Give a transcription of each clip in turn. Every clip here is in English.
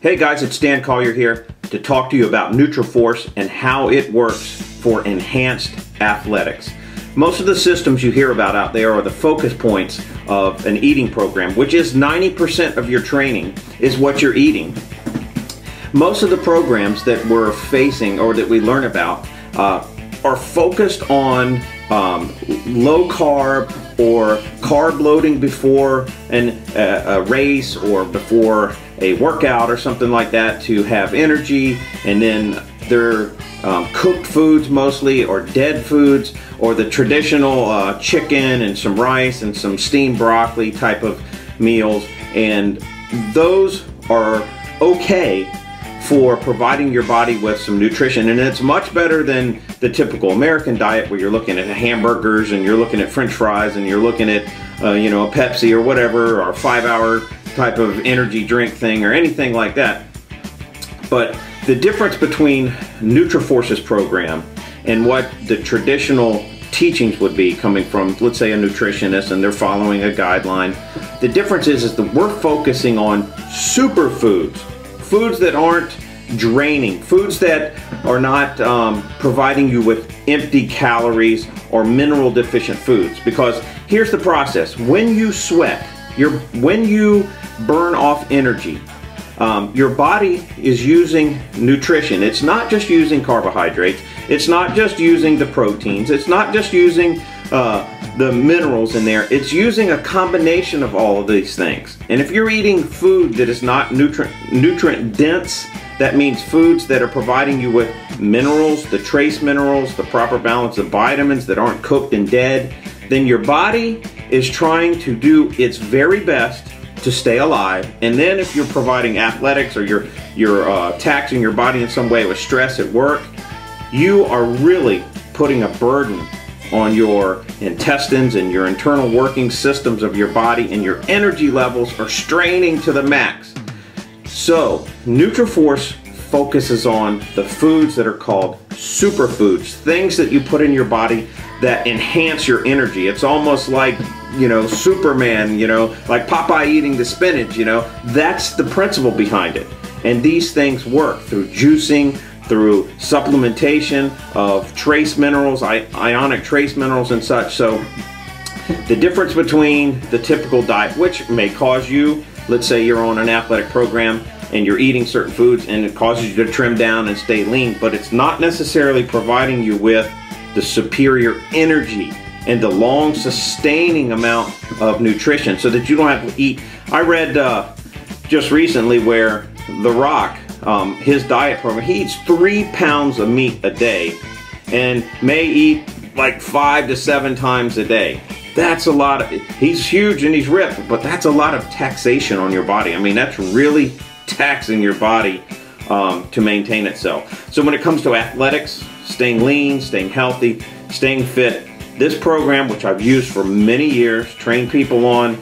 Hey guys, it's Dan Collier here to talk to you about Nutriforce and how it works for enhanced athletics. Most of the systems you hear about out there are the focus points of an eating program, which is 90% of your training is what you're eating. Most of the programs that we're facing or that we learn about are focused on low carb or carb loading before a race or before a workout or something like that to have energy, and then they're cooked foods mostly, or dead foods, or the traditional chicken and some rice and some steamed broccoli type of meals, and those are okay for providing your body with some nutrition, and it's much better than the typical American diet where you're looking at hamburgers and you're looking at French fries and you're looking at a Pepsi or whatever, or a 5-hour type of energy drink thing or anything like that. But the difference between Nutriforce's program and what the traditional teachings would be coming from, let's say, a nutritionist, and they're following a guideline, the difference is that we're focusing on superfoods, foods that aren't draining, foods that are not providing you with empty calories or mineral deficient foods. Because here's the process: when you sweat, when you burn off energy, your body is using nutrition. It's not just using carbohydrates, it's not just using the proteins, it's not just using the minerals in there, it's using a combination of all of these things. And if you're eating food that is not nutrient dense, that means foods that are providing you with minerals, the trace minerals, the proper balance of vitamins that aren't cooked and dead, then your body is trying to do its very best to stay alive. And then if you're providing athletics, or you're taxing your body in some way with stress at work, you are really putting a burden on your intestines and your internal working systems of your body, and your energy levels are straining to the max. So Nutriforce focuses on the foods that are called superfoods, things that you put in your body that enhance your energy. It's almost like, Superman, like Popeye eating the spinach, that's the principle behind it. And these things work through juicing, through supplementation of trace minerals, ionic trace minerals and such. So the difference between the typical diet, which may cause you, let's say you're on an athletic program and you're eating certain foods and it causes you to trim down and stay lean, but it's not necessarily providing you with the superior energy and the long sustaining amount of nutrition so that you don't have to eat. I read just recently where The Rock, his diet program, he eats 3 pounds of meat a day and may eat like 5 to 7 times a day. That's a lot. He's huge and he's ripped, but that's a lot of taxation on your body. I mean, that's really taxing your body to maintain itself. So when it comes to athletics, staying lean, staying healthy, staying fit, this program, which I've used for many years, trained people on,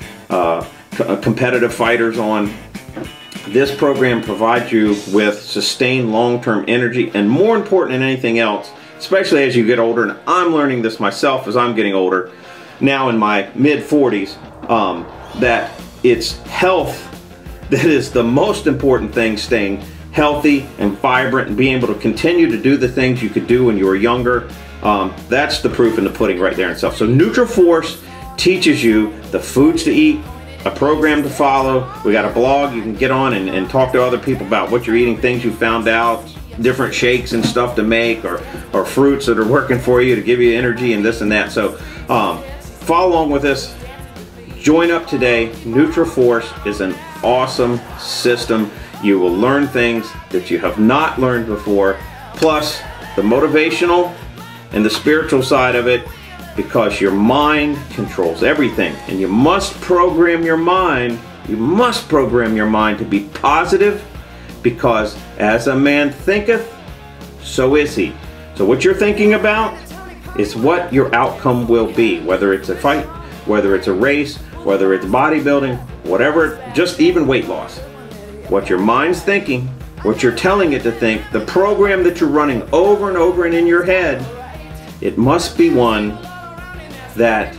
competitive fighters on, this program provides you with sustained long-term energy, and more important than anything else, especially as you get older, and I'm learning this myself as I'm getting older, now in my mid-40s, that it's health that is the most important thing. Staying healthy and vibrant and being able to continue to do the things you could do when you were younger, that's the proof in the pudding right there in itself. So Nutriforce teaches you the foods to eat, a program to follow. We got a blog you can get on and talk to other people about what you're eating, things you found out, different shakes and stuff to make, or fruits that are working for you to give you energy and this and that. So follow along with this. Join up today. Nutriforce is an awesome system. You will learn things that you have not learned before, plus the motivational and the spiritual side of it, because your mind controls everything, and you must program your mind. You must program your mind to be positive, because as a man thinketh, so is he. So what you're thinking about is what your outcome will be, whether it's a fight, whether it's a race, whether it's bodybuilding, whatever, just even weight loss. What your mind's thinking, what you're telling it to think, the program that you're running over and over and in your head, it must be one that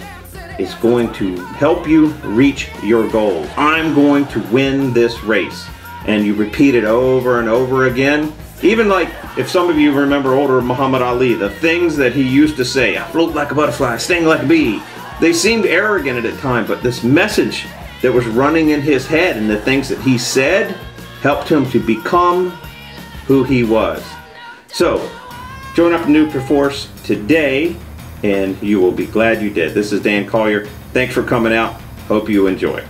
is going to help you reach your goals. I'm going to win this race. and you repeat it over and over again. Even like, if some of you remember older Muhammad Ali, the things that he used to say, I float like a butterfly, sting like a bee, they seemed arrogant at the time, but this message that was running in his head and the things that he said helped him to become who he was. So, join up Nutriforce today, and you will be glad you did. This is Dan Collier. Thanks for coming out. Hope you enjoy.